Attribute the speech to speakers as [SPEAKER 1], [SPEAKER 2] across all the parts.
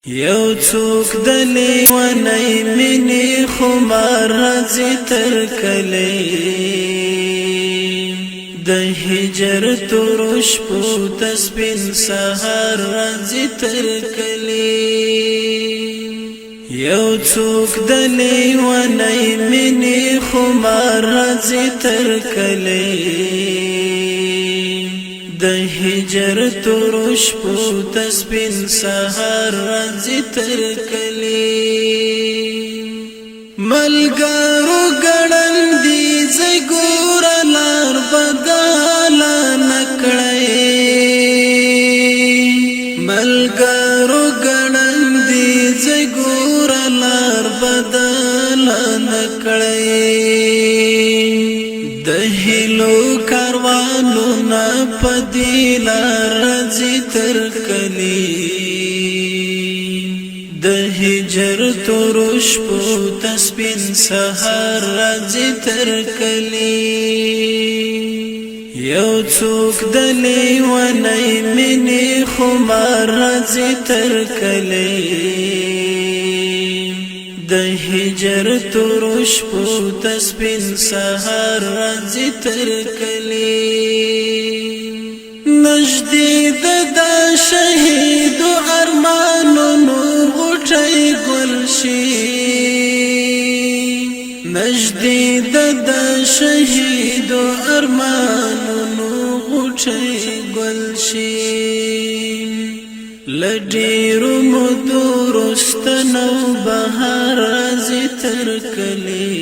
[SPEAKER 1] یو څوک د لیونی مینې خمار راځي تر کلی د هجر تور شپو تسبین سحر راځي تر کلی یو څوک د لیونی مینې خمار راځي تر کلی د هجر تور شپو تسبین سحر راځي تر کلی ملګرو ګړندې زې ګور لار بدل نکړې ملګرو ګړندې زې ګور لار بدل نکړې د هلو کاروانو نا پدیل راځي تر کلی د هجر تور شپو تسبین سحر راځي تر کلی یو څوک د لیونی مینې خمار راځي تر کلی د هجر تور شپو تسبین سحر راځي تر کلی نږدې د شهید ارمانونو غوټۍ ګل شي نږدې د شهید ارمانونو غوټۍ ګل شي لډیرو مودو رستنو بهار راځي تر کلی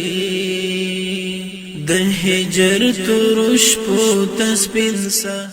[SPEAKER 1] د هجر تور شپو تسبین سحر